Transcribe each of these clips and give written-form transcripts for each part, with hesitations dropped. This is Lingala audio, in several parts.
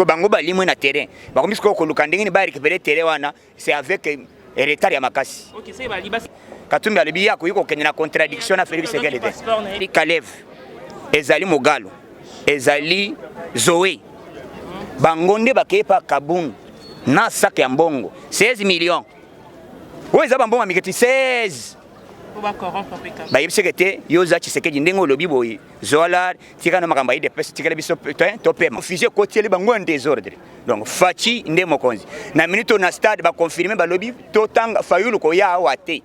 que bango balimo na terrain ba komi siko ko lukandingi ni ba récupérer terrain wana c'est avec retard ya makasi. OK, c'est ba libasi. Katumbi alobi ya ko yiko kenya na contradiction na Félix Sekedi. Kalev ezali Mogalo ezali Zoé bango nde bakepa Kabun na sac ya mbongo 16 millions. Où est-ce que miketi 16? Ba yebsekete yoza Tshisekedi ndengo lobi boyi zola tika na makamba ide pesa tika biso topema fusée côté bango en désordre. Donc Fachi nde mokonzi na minute na stade ba confirmer ba lobi totanga Fayulu ko ya wate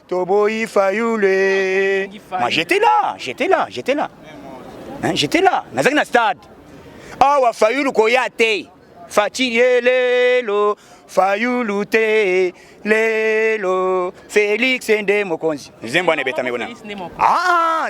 toboyi Fayulu. Moi j'étais là. Hein, j'étais là nazaki na stade awa Fayulu ko ya te Fachi yelelo Fayulu te lelo Félix nde mokonzi zembo na beta mebona ah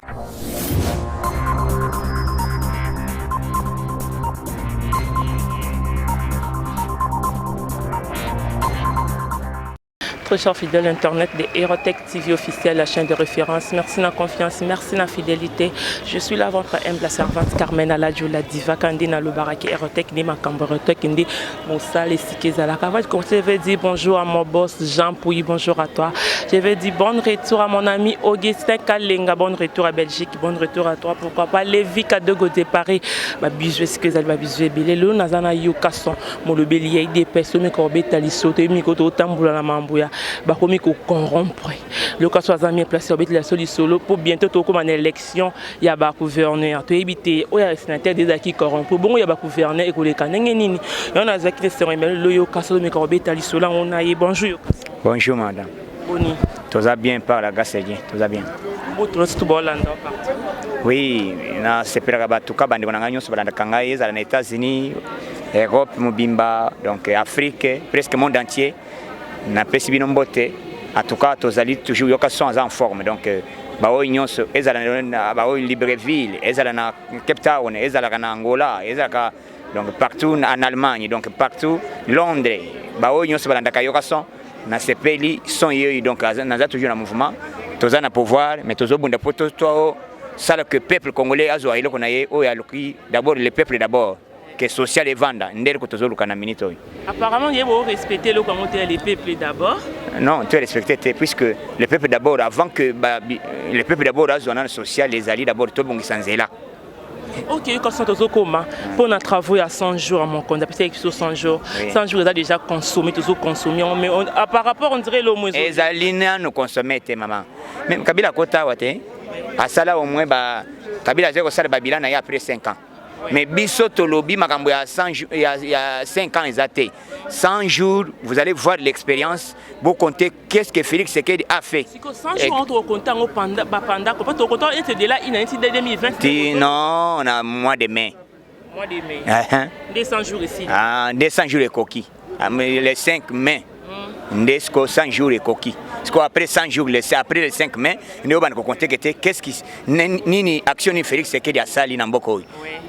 Très chers fidèles internet de Hérotech TV officiel, la chaîne de référence. Merci de la confiance, merci de la fidélité. Je suis là votre humble servante Carmen Aladjo, la diva Kandina Lobaraki Hérotech, Nima Kamborotech, Ndi Moussa, les Sikezala. Je vais dire bonjour à mon boss Jean Pouy, bonjour à toi. Je vais dire bon retour à mon ami Augustin Kalenga, bon retour à Belgique, bon retour à toi. Pourquoi pas Lévi Kadogo de Paris, Babizwe Sikezala, Babizwe Belelo, Nazana Yukason, Molobeli, des personnes, Mikorbeta, Lissote, Mikoto, Tamboula, la Mambouya. Bakomi ko corrompre le cas soit mis placé au la solo pour bientôt to comme en élection ya ba gouverneur to éviter o ya sénateur des acquis corrompus bon ya ba gouverneur et ko le kanenge nini on a zakite c'est le yo kaso mi ko beta li solo on a bonjour madame boni tout va bien par la grâce de Dieu tout va bien oui na sepera ba tuka bandi kona nganyo so balanda kanga yeza na États-Unis Europe mobimba donc Afrique presque monde entier na pesi bino mbote en tout cas tozali toujours yoka sont en forme donc ba o nyonso ezala na ba o Libreville ezala na Cape Town ezala na Angola ezala donc partout en Allemagne donc partout Londres ba o nyonso balanda yoka sont na sepeli sont yoyi donc naza toujours na mouvement toza na pouvoir mais tozo bunda poto to ça que peuple congolais azo ailo konaye o ya luki d'abord le peuple d'abord que social et vanda ndere ko tozo lukana minute oyo. Apparemment il faut respecter le commentaire les peuples d'abord. Non, tu es respecté puisque le peuple d'abord avant que le peuple d'abord a zone social les alliés d'abord tout bon sanzela. OK, quand ça tozo comment pour notre travail à 100 jours à mon compte peut-être 100 jours. 100 jours déjà consommé tozo consommer mais par rapport on dirait le moins les alliés nous consommer maman. Même Kabila kota wate à sala au moins ba Kabila zeko sala babila na ya après 5 ans. Mais biso tolobi makambo ya 100 jours il y a 5 ans exacté 100 jours vous allez voir l'expérience vous comptez qu'est-ce que Félix Sekedi a fait. Si 100 jours on compte au pendant quand on compte était de là il est 2020. Non, on a mois de mai. Mois de mai. 200 jours ici. Ah 200 jours et coquille. Les 5 mai. Ndesco 100 jours et coquille. Parce qu'après 100 jours, après le 5 mai, nous avons compté qu'est-ce qui ni action ni Félix Sekedi a sali na mboko.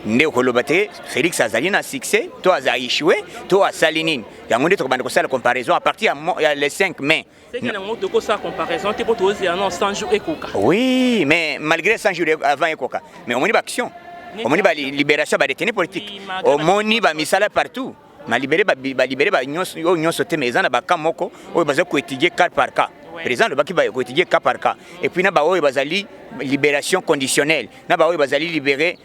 Nous avons Félix a sali na succès, toi a échoué, toi a sali nini. Yango ndeko bande ko sala comparaison à partir le 5 mai. C'est que na moto ko sa comparaison, tu peux oser non 100 jours et coca. Oui, mais malgré 100 jours avant et coca. Mais on moni ba action. On moni ba libération ba détenus politiques. On moni ba misala partout. Ma libéré ba nyonso te mais na ba kamoko o baza ko étudier cas par cas. Président le baki ba ko étudier cas par cas et puis na ba o bazali libération conditionnelle na ba o bazali libéré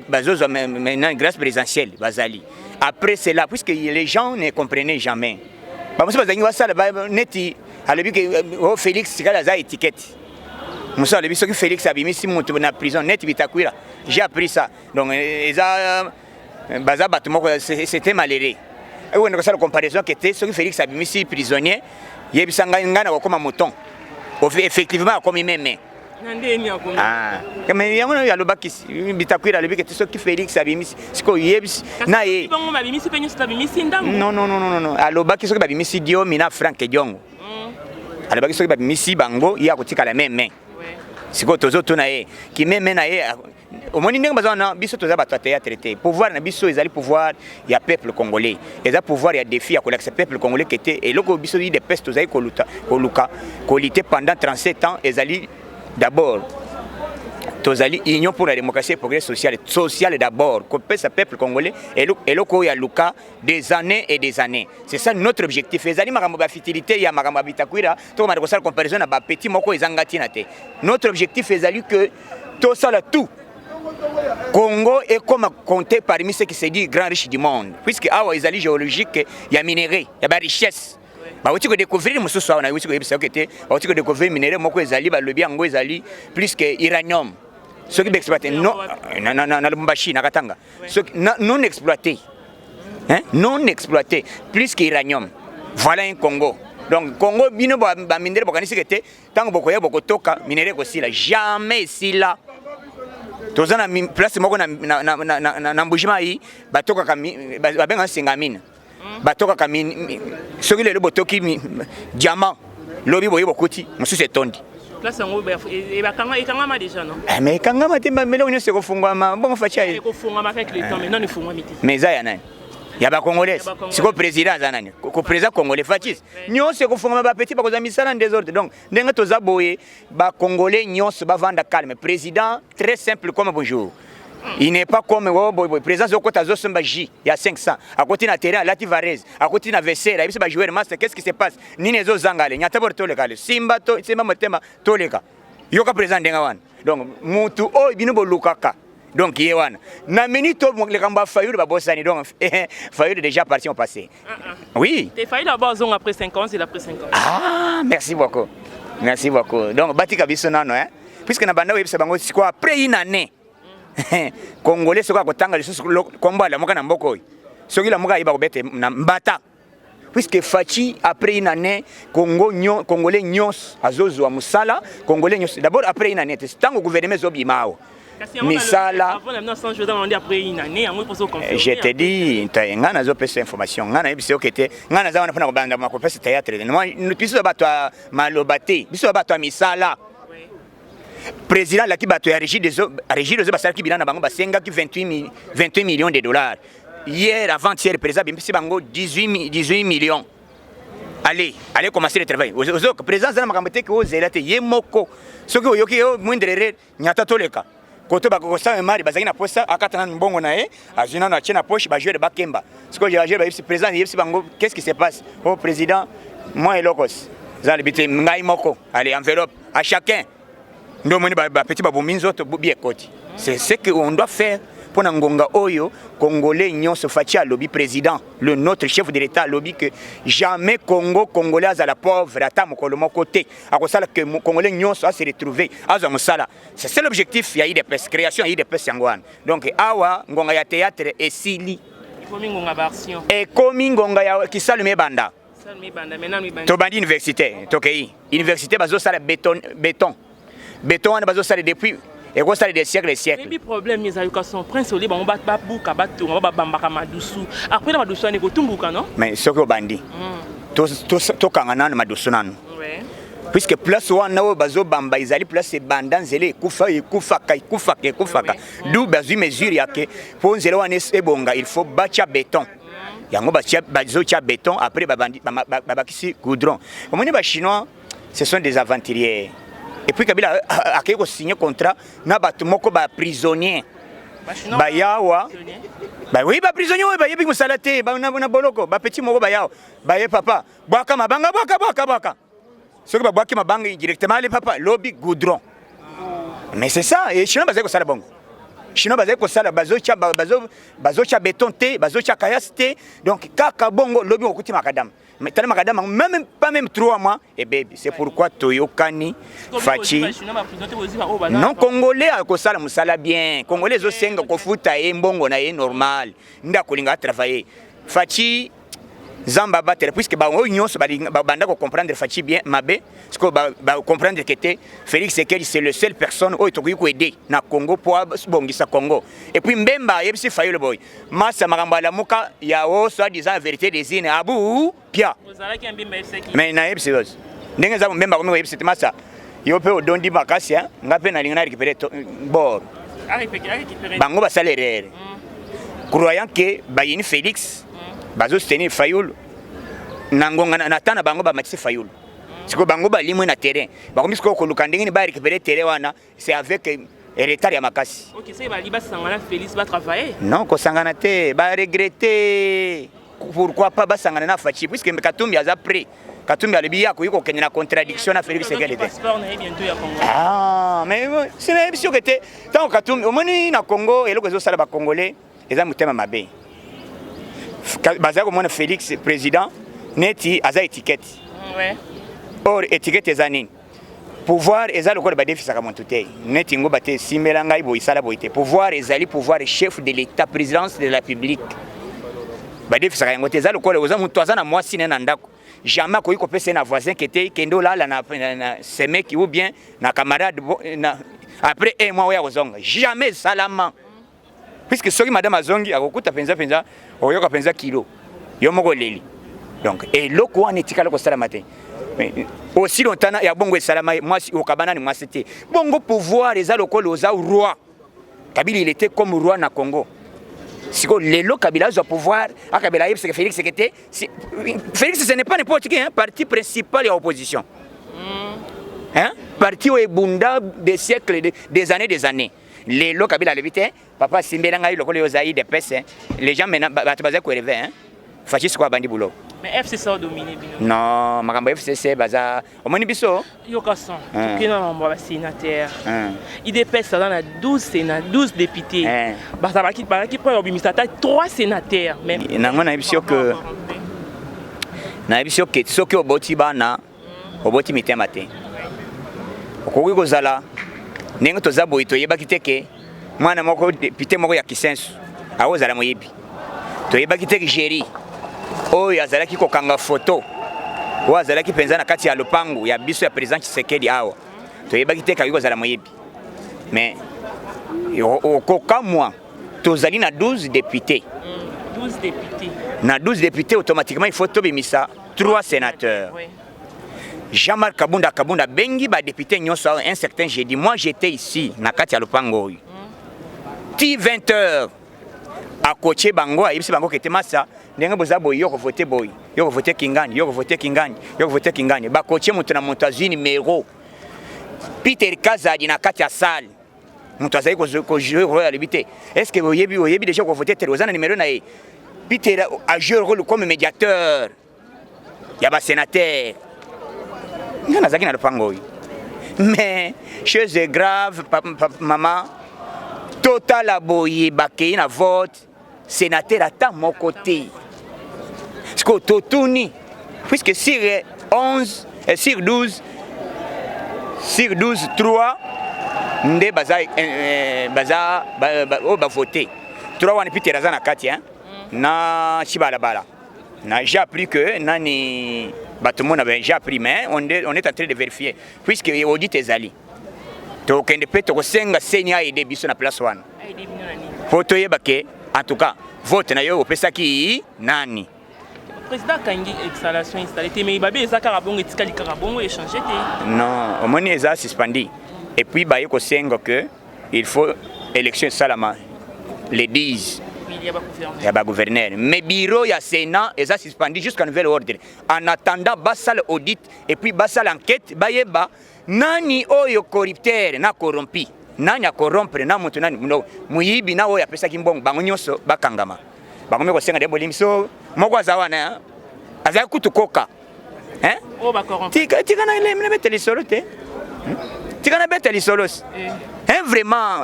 bazozo maintenant grâce présidentielle bazali après cela puisque les gens ne comprenaient jamais ba muso bazangi wa sala ba neti alobi que Félix sikala za étiquette muso alobi soki Félix abimisi mutu na prison neti bitakwira j'ai appris ça donc eza baza batumoko c'était malheureux et on a ça la comparaison qui était soki Félix abimisi prisonnier yebisanga ngana kokoma mouton effectivement comme même ah comme yango ya lobaki bitakwira lobi que soki Félix abimisi siko yebis na ye non alobaki soki babimisi dio mina Frank Diongo alobaki soki babimisi bango ya kotika la même siko tozo tona ye ki même na ye au moins ndenge bazana biso toza bato ya traité pouvoir na biso ezali pouvoir ya peuple congolais eza pouvoir ya défi ya kolakisa peuple congolais qui était et loko biso di de peste tozali koluka kolite pendant 37 ans ezali d'abord tozali union pour la démocratie et le progrès social d'abord que ce peuple congolais et le koya luka des années et des années. C'est ça notre objectif. Ezali makambo ba fitilité ya makambo bitakwira to ma kosala comparaison na ba petit moko ezangati na te. Notre objectif ezali que tout ça là tout Congo est comme compté parmi ceux qui se disent grands riches du monde puisque awa ezali géologique ya minerai ya ba richesse. Ba woti ko découvrir mususu na woti ko yebisa ko te ba woti ko découvrir minerai moko ezali ba lobi yango ezali plus que uranium. Ceux qui exploitent non Lubumbashi na Katanga. Ceux non exploités. Hein? Non exploités plus qu'uranium. Voilà un Congo. Donc Congo bino ba minere bokanisi kete tango bokoya bokotoka minere ko sila jamais sila. Tozana place moko na mbujima yi batoka kami ba benga singamine. Batoka kami soki le botoki diamant lobi boye bokuti mususu etondi. Là, c'est un peu déjà, non? Mais quand on a dit que nous sommes fondés, bon, on fait ça. Avec le temps, mais non, nous faisons mais ça, il y a des Congolais. C'est le président, le président congolais, Fatis. Nous sommes fondés, petit, parce que nous avons mis ça en désordre. Donc, nous avons dit que les Congolais, nous sommes vendus calme. Président, très simple comme bonjour. Il n'est pas comme le président de Kota Zosombaji, il y a 500. À côté de la terre, Lati Varez, à côté de la Vessera, il y a des joueurs master. Qu'est-ce qui se passe? Ninezo Zangale, il y a d'abord Toleka, Simba, Simba Motema, Toleka. Il y a un président d'Engawan. Donc, Moutou, oh, il y a un Lukaka. Donc, il y a un. Naminito, le Kamba Fayou, le Bossani, donc, Fayou est déjà parti au passé. Oui. Tu as failli d'abord après 5 ans, c'est après 5 ans. Ah, merci beaucoup. Merci beaucoup. Donc, Batika Bissonano, hein. Puisque Nabanda, c'est quoi? Après une année. Congolais soka kotanga lisusu komba la moka na mboko soki la moka iba kobete na mbata puisque Fachi après une année congolais nyos azozo wa musala congolais nyos d'abord après une année tango gouvernement zobimao misala après une année je te dis ngana zo pesa information ngana ebise okete ngana za wana pona kobanda mako pesa théâtre nous biso bato malobate biso bato misala président la qui bato ya régie des basala qui bilana bango basenga qui 28 millions de dollars hier avant-hier président bimpisi bango 18 millions allez commencer le travail ozo président za makambo te ko zela te yemoko soki oyoki yo mwindrere nyata toleka koto ba ko sa mari bazaki na posa akatana mbongo na e azina na chena poche ba jouer ba kemba siko je ba président yebisi bango qu'est-ce qui se passe au président moi et locos za le bité ngai moko allez enveloppe à chacun. C'est ce qu'on doit faire pour Ngonga Oyo, Congolais, Nyon Sofatia, lobby président, le notre chef de l'État, lobby que jamais Congolais à la pauvre, à mon côté, à cause que Congolais Nyon soit se retrouver à Zamusala. C'est l'objectif, il y a eu des pièces, création, il y a eu des pièces Yangwan. Donc, Awa, Ngonga ya théâtre et Sili. Et comme Ngonga qui salue mes bandas. Tobandi université, Tokei. Université, bazo sala béton. Béton on a besoin de depuis et quoi ça des siècles et siècles. Le problème is l'éducation prince oli on bat buka batu on va bambaka madusu après la madusu ne ko tumbuka non mais ce que bandi to kangana na madusu nanu puisque place wana o bazo bamba izali place bandan zele kufa d'où bazu mesure yake pour nzela wana ebonga il faut bacha béton yango bazo cha béton après babandi babakisi goudron omoni ba chinois ce sont des aventuriers. Et puis Kabila a signé un contrat na batu moko ba prisonnier ba yawa ba oui ba prisonnier ba yebi musalate ba na boloko ba petit moko ba yawa ba ye papa bwaka mabanga bwaka soki ba bwaki mabanga directement le papa lobby goudron mais c'est ça et chino bazeko sala bongo chino bazeko sala bazo cha béton te bazo cha kayas te donc kaka bongo lobby okuti makadam. Mais tellement madame même pas même 3 mois et baby c'est pourquoi Toyokani Fachi non congolais a kosala musala bien congolais zo senga ko futa e mbongo na e normal nda kolinga travailler Fachi Zamba battre puisque ba nyonso ba banda ko comprendre Fachi bien mabe parce que ba comprendre que Félix Sekeli c'est le seul personne o to ko aider na Congo pour bongisa Congo et puis Mbemba yebisi Fayulu boy massa magamba la muka ya o soit disant la vérité des ine abu pia mais na yebisi dos ndenge za Mbemba ko yebisi massa yo pe odondi makasi ngape na lingana récupérer bord bango ba salaire croyant que ba yini Félix bazo soutenir Fayulu nangonga natana bango ba matisi Fayulu siko bango ba limwe na terrain ba komi siko ko lukandingi ni ba récupérer terrain wana c'est avec retard ya makasi. OK, c'est Baliba sangana Félix va travailler. Non, ko sangana te, ba regretter. Pourquoi pas ba sangana na Fachi puisque Katumbi a prêt. Katumbi a lebi ya ko yiko kenya na contradiction na Félix Sekele. Passeport na bientôt ya Congo. Ah, mais c'est même sûr que tant Katumbi au moni na Congo et loko zo sala ba congolais, eza mutema mabe. Bazako mona Félix président neti aza étiquette. Ouais. Or étiquette ezanine. Pouvoir ezali ko ba defisaka montu te. Neti ngo bate simela ngai bo isala boite. Pouvoir ezali pouvoir chef de l'état, présidence de la République. Ba defisaka ngo te ezali ko oza mutu azana mwasi na ndako. Jamais ko pesa na voisin qui était kendo là na ce mec ou bien na camarade na après un mois ya kozonga. Jamais salama. Puisque soki madame azongi akokuta penza oyoka penza kilo. Yo moko leli. Donc et loko wana etikala ko sala matin. Aussi longtemps ya bongo esalama mwasi okabana ni mwasi te. Bongo pouvoir eza lokolo oza roi. Kabila il était comme roi na Congo. Siko lelo Kabila a pouvoir à Kabila parce que Félix était Félix ce n'est pas n'importe qui hein, parti principal de l'opposition. Hein? Parti au Ebunda des siècles des années. Lelo Kabila levité papa Simbelanga lokolo ozaï des pes les gens maintenant batabaza ko rêver hein. Fachi quoi bandi boulot. Mais FCC a dominé bino. Non, makambo FCC baza omoni biso. Yokason, tukina mambo ba sénateur. IDPS dans la 12 députés. Basabaki prend obimistata 3 sénateurs même. Nango na bisio que soki oboti bana oboti mitema te. Okoki kozala ndenge toza boyi toyebaki te ke mwana moko député moko ya Kisensu akozala moyebi. Toyebaki te ke Géry oyo azalaki kokanga photo oyo azalaki penza na kati ya lopango ya biso ya président Tshisekedi awa toyebaki te kaki kozala moyebi mais okokamwa tozali na 12 députés. 12 députés. Na 12 députés automatiquement il faut tobimisa 3 sénateurs. Oui. Jean-Marc Kabunda bengi ba député nyonso un certain jeudi moi j'étais ici na kati ya lopango oyo. Ti 20h a coaché bango a yebisi bango kete masa ndenge boza boy yoko voter boy yoko voter kingani ba coaché mutu na montazi numéro Peter Kazadi na kati ya salle mutu azali ko jouer rôle à l'habité est-ce que oyebi déjà ko voter terozana numéro na e Peter a joué rôle comme médiateur ya ba sénateur ngana zaki na lopango mais chose grave maman total aboye bakei na vote sénateur ata mon côté. Parce que totuni puisque sur 11 et sur 12 3 nde baza voter 3 wana pite raza na kati hein na chibalabala na j'ai appris que nani batumona ben j'ai appris mais on est en train de vérifier puisque audit ezali to kende peto ko senga senya ide biso na place wana photo yebake en tout cas vote na yo opesa ki nani président kangi installation installé mais babe ezaka rabongo etikali karabongo échanger té non omoni eza suspendu et puis ba yeko senga que il faut élection salama les 10 il y a ba gouverneur mais bureau ya Sénat eza suspendu jusqu'à nouvel ordre en attendant basal audit et puis basal enquête bayeba nani oyo corrupteur na corrompi nani a corrompre na mutu nani muyibi na oyo apesa kimbongo bango nyonso bakangama bango meko senga de bolimso moko azawana aza kutu koka hein o ba corrompre tika na ile mne beteli solo te tika na beteli solo hein vraiment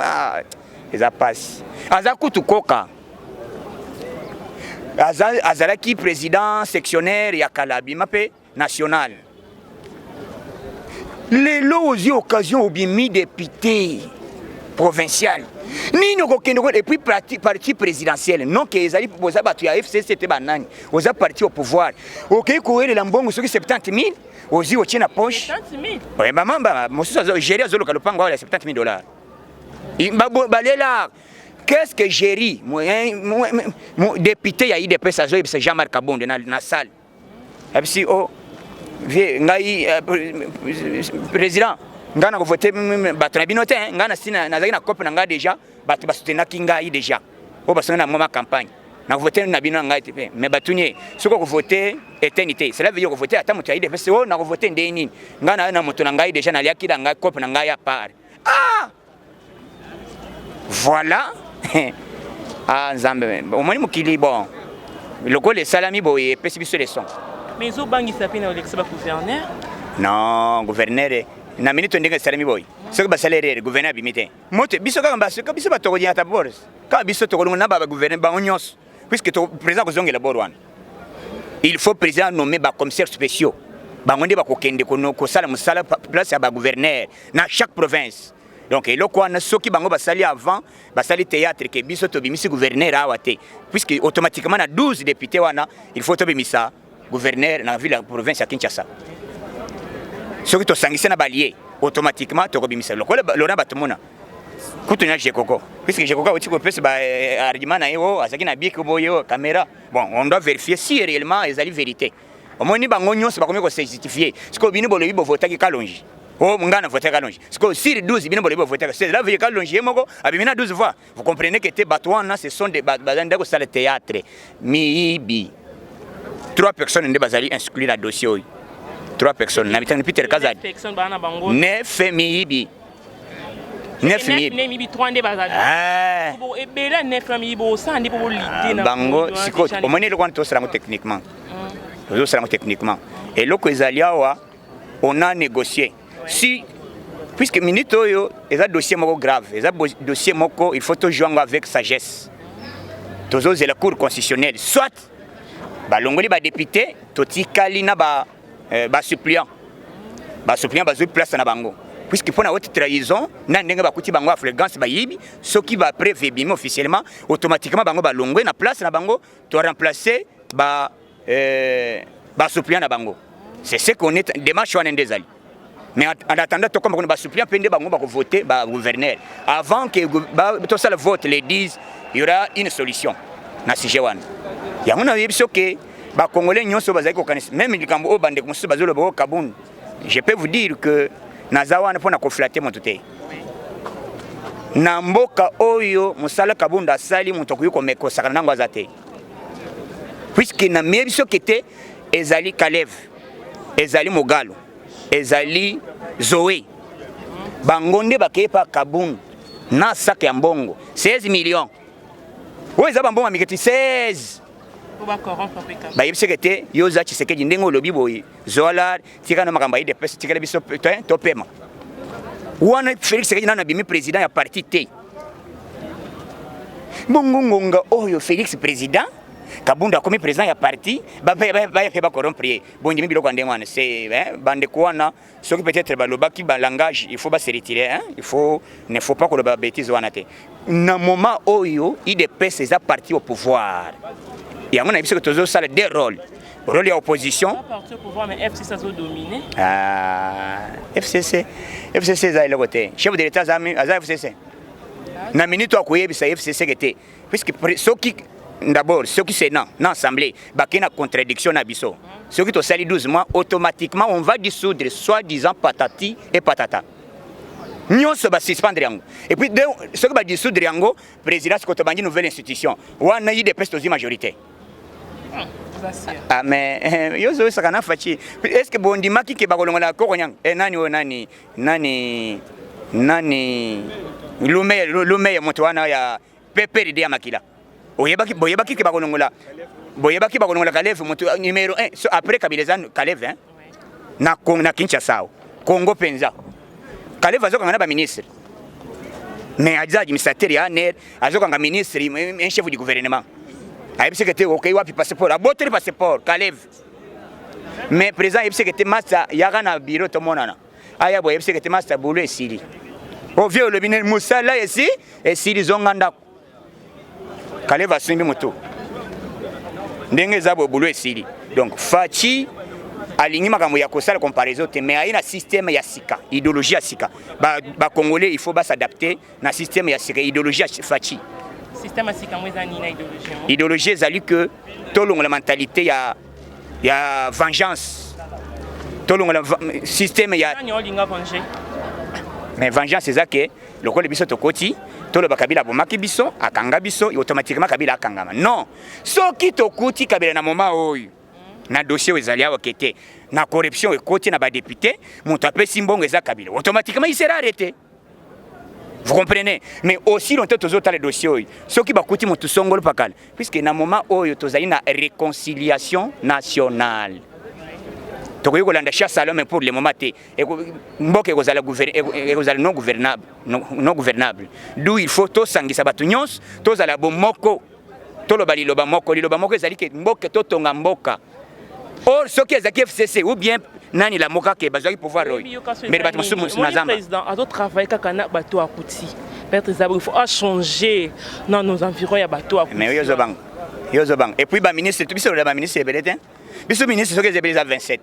eza passe aza kutu koka azalaki président sectionnaire ya Kalabi mape national. Les lots aux occasions au bien mis député provincial. Ni no kokendo et puis parti présidentiel. Non que ezali poza batu ya FCC te banani. Oza parti au pouvoir. OK courir la mbongo soki 70 000 ozi otie na poche. 70 000. Ouais maman ba mosusu Géry azolo kalopango wala 70 000 $. Balela qu'est-ce que Géry député ya IDPS azo c'est Jean-Marc Kabonde na salle. Et puis oh ngai président ngana ko voter bato na binote ngana sina nazaki na copie na nga déjà bato basutenaki ngai déjà o basanga na moment campagne na voter na bino ngai te mais batunye soko ko voter éternité cela veut dire ko voter ata moto ya IDPS o na ko voter ndeni ngana na moto na ngai déjà na liaki na ngai copie na ngai à part Voilà. Ah, Nzambe. Au moins, il bon. Le coup, les salami, bon, et puis c'est les sons. Mais ils ont bangi sapé dans l'élection gouverneur. Non, gouverneur. Na minute on dit que salami boy. Ce que salaire gouverneur bimité. Moi, biso ka mbase, ka biso ba to kodia ta bourse. Ka biso to kolonga na ba gouverneur ba onyos. Puisque le président kozonga la borwan. Il faut président nommer ba commissaires spéciaux. Ba ngonde ba kokende ko sala musala place ya ba gouverneur na chaque province. Donc et loko na soki bango basali avant basali théâtre que biso to bimisi gouverneur awate puisque automatiquement na 12 députés wana il faut to bimisa gouverneur na ville la province ya Kinshasa. Soki to sangisa na balier automatiquement to bimisa loko lona batumona kutunya jekoko puisque jekoko oti ko pesa ba argument na yo asaki na bik boyo caméra bon on doit vérifier si réellement ezali vérité au moins ni bango nyonso ba komi ko certifier siko bini bolo bibo voter ki kalonji. Oh, mon gars n'a voté qu'à Longe. Parce que si 12, il n'y a voté c'est là que Longe a 12 voix. Vous comprenez que tes batouans, ce sont des bazans de théâtre. Miibi. 3 personnes ne basali inscrire la dossier. 3 personnes. N'habitant Peter Kazad. 9 miibi. 9 miibi. 3 de bazali. Ah. Et bien 9 miibi au sein de pour l'idée. Bango, c'est quoi? Au moins le grand sera techniquement. Le sera techniquement. Et là que Zaliawa, on a négocié. Si, puisque minute il y a un dossier grave, il y a un dossier il faut tout jouer avec sagesse. Toujours c'est la cour constitutionnelle. Soit, l'ongoli va député, toti kalina ba suppliant, suppliant place na bango. Puisque pour la haute trahison, n'endenga ba kuti bango affluence ba yibi, ce qui va prévenir officiellement, automatiquement bango ba longwe na place na bango, to remplacer ba suppliant na bango. C'est ce qu'on est démarche on des alliés. Mais en attendant, comme on va supplier, on va voter le gouverneur. Avant que tout ça le vote les disent, il y aura une solution. Il y a un avis que les Congolais ne sont pas même les Cambodgiens, je peux vous dire que Nazawa ne peut pas conflater mon touté. Namboka Oyo, Moussala Kabunda Sali, mon tokuyo comme Kosaranangwazate. Puisque na mebiso qui était Ezali Kalev, Ezali Mogalo. Ezali Zoé bangonde bakepa Kabund na sac ya mbongo 16 millions. Où est mbongo miketi 16 ba corrompre peka ba yebsekete yoza Tshisekedi ndengo lobi boyi zola tika na makamba ide pesa tika biso to pema wana Félix Tshisekedi na bimi président ya parti te bongongonga oyo Félix président Kabunda comme président ya parti ba corrompre bon dimi biloko ndengwana c'est bande kwana ce qui peut-être balobaki ba langage il faut pas se retirer il faut ne faut pas que le bêtise wana te na moment oyo il dépêche ses partis au pouvoir et à mon avis c'est que toujours ça des rôles rôle ya opposition parti au pouvoir mais FCC ça dominer FCC ça le côté chef de l'état zami FCC na minute akoyebisa FCC était puisque ce qui d'abord, ceux qui sont dans l'Assemblée, il y a une contradiction. Ceux qui sont 12 mois, automatiquement, on va dissoudre soi-disant patati et patata. Nous sommes suspendre. Et puis, ceux qui vont dissoudre, le président a une nouvelle institution. On a eu des prestes majorité. Ah, mais est-ce que bon dimaki qui va la Coronian et nani Lumé Motoana ya Pepe de Makila. Boyebaki ki bakolongola Kalev numéro 1 après Kabilezan Kalev na Kinshasa Congo penza Kalev azokanga ba ministre mais aza administrateur ya ner azokanga ministre un chef du gouvernement ayebise que OK wapi passeport abotre passeport Kalev mais président ayebise que massa yaga na bureau to monana aya boye ayebise que massa boulot esili o vieux le bine musala ici esili zonganda Kalev a simbi moto. Ndenge zabo boulot esili. Donc Fachi aligné makambo ya kosala comparaison te mais a un système ya sika, idéologie ya sika. Ba Congolais il faut s'adapter na système ya sika, idéologie ya Fachi. Système ya sika mwezani na idéologie. Idéologie ezali que tolongo la mentalité ya vengeance. Tolongo la système ya mais vengeance c'est ça que le col biso to koti tolo bakabila bomaki biso akanga biso et automatiquement kabila akangama non soki to kuti kabila na moment oyo na dossier ezali awa kete na corruption et koti na ba député monto apesi mbongo eza kabila automatiquement il sera arrêté Vous comprenez? Mais aussi longtemps tous autres les dossiers. Ceux qui bakouti mon tout songolo pakal. Puisque dans moment où tu as une réconciliation nationale. Donc il y a une chasse à l'homme pour le moment. Mboke est non gouvernable. D'où il faut tous sangi sabatunions, tous à la bomoko, tous le baliloba moko ezali que mboke to tonga mboka. Or ceux qui est FCC ou bien nani la moka ke bazaki pouvoir roy. Mais battu musu nazamba. Président a d'autres travail kakana bateau à Kouti. Peut-être il faut changer dans nos environs ya bateau à Kouti. Mais Yozobang. Et puis ba ministre tout biso la ministre Belletin. Biso ministre ceux qui est 27.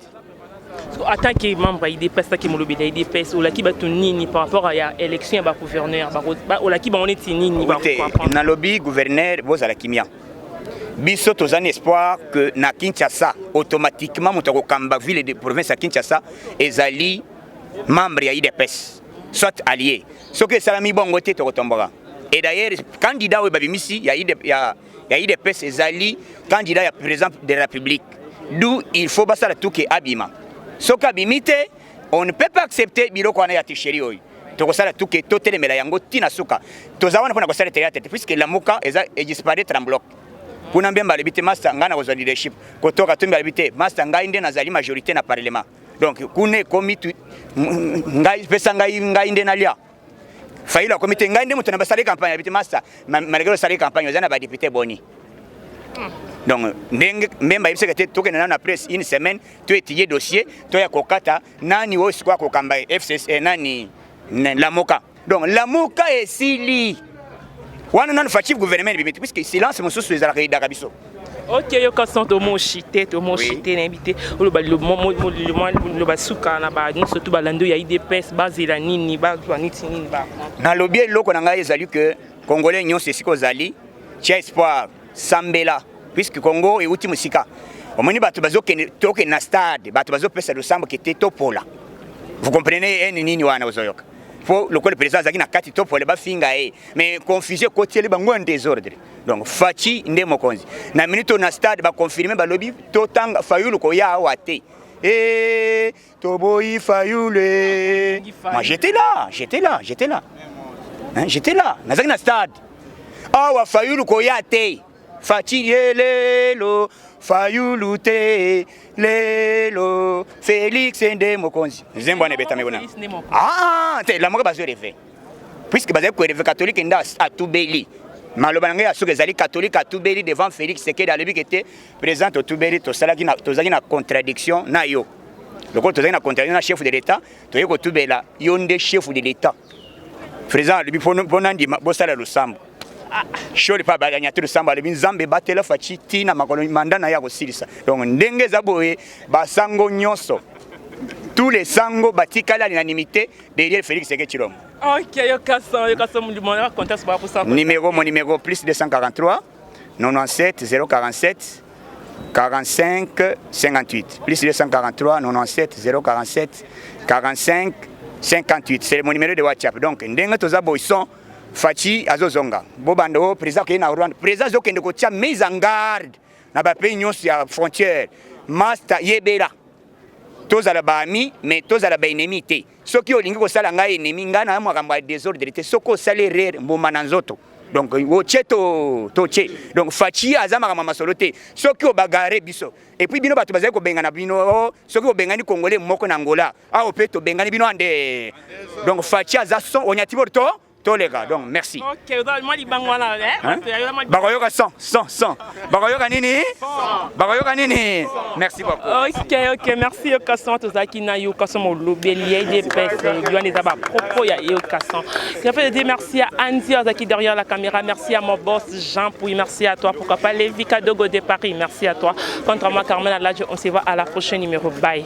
En tant que membre IDPS qui molobi IDPS ou la qui batu nini par rapport à l'élection ba gouverneur ou la qui ba on est nini ba na lobby gouverneur bozala kimia. Biso tozan espoir que na Kinshasa automatiquement mutako kamba ville de province à Kinshasa ezali membre ya IDPS soit allié. Ce que salami bongo te to tombora. Et d'ailleurs candidat au babimisi ya IDPS ezali candidat ya président de la République. D'où il faut basala tout que abima. Ce qu'abimite on ne peut pas accepter biloko na ya tisheri oyi. Tokosala tout que totelemela yango tina suka. Tozawana pona kosala théâtre puisque la moka eza disparaître en bloc. Kuna mbemba lebite master ngana ko leadership kotoka tumba lebite master ngai nde nazali majorité na parlement donc kune comité ngai pesa ngai nde nalia faila comité ngai nde mutana basali campagne lebite master malgré sali campagne zana ba député boni donc ndenge mbemba yebise que tokena na presse une semaine tu étudier dossier to ya kokata nani wo sikwa ko kamba FCC nani la moka donc la moka est sili wana nan fatif gouvernement bimiti puisque silence mon sous les arrêts d'Arabiso. OK yo ka sont mo chité invité le basuka na ba ni surtout balando ya IDPS bazela nini ba niti nini ba na lobby loko na ngai ezali que congolais nyonso esiko zali tia espoir sambela puisque Congo et outi musika omoni bato bazokende toke na stade bato bazopesa le sambo qui était topola. Vous comprenez nini wana ozoyoka faut le président Zaki na kati top pour les bafinga mais confuser côté les bango en désordre donc fachi ndé mokonzi na minute na stade ba confirmer ba lobby totanga fayulu ko ya wate toboyi fayule moi j'étais là hein, j'étais là na Zaki na stade wa fayulu ko ya te fachi lelo fayulu te lelo Félix Ndé Mokonzi zembo na beta mebona te la moka bazo rêver puisque bazo ko rêver catholique nda à Toubeli maloba nga ya soke zali catholique à Toubeli devant Félix Sekedi à lebi était présent au Toubeli to salaki na tozaki na contradiction na yo loko tozaki na contradiction na chef de l'état to yeko Toubela yo nde chef de l'état président lebi ponandi bosala lusambo Choli pa baganya tout samba le binzambe batela fachi tina makolo mandana ya kosilisa donc ndenge zaboye basango nyonso tous les sango batikala l'unanimité derrière Félix Sekedi Chilombo. OK yo kaso mu monde contexte pour ça. Mon numéro plus 243 97 047 45 58 plus 243 97 047 45 58 c'est mon numéro de WhatsApp donc ndenge tozaboye son Fachi azozonga bobando président ke na Rwanda président zokende ko tia mise en garde na ba pays nyonso ya frontière master yebela tozala ba ami mais tozala ba ennemi te soki olingi ko sala ngai ennemi ngana mwakamba désordre te soko sala erreur mboma na nzoto donc ocheto toche donc Fachi azama kama masolo te soki obagare biso et puis bino bato bazali ko benga na bino soki obengani congolais moko na Angola a opeto bengani bino ande donc Fachi azason onyati borto Tolega, donc merci. OK, moi li bangwana Bagoyoka 100. Bagoyoka nini? Merci beaucoup. OK, merci Yokason tozaki na Yokason lobelier des pètes, Yoane Zaba propos ya Yokason. Je veux dire merci à Andy Ozaki derrière la caméra, merci à mon boss Jean Pouy, merci à toi, pourquoi pas Lévi Kadogo de Paris, merci à toi. Contre moi Carmen Aladjo, on se voit à la prochaine numéro. Bye.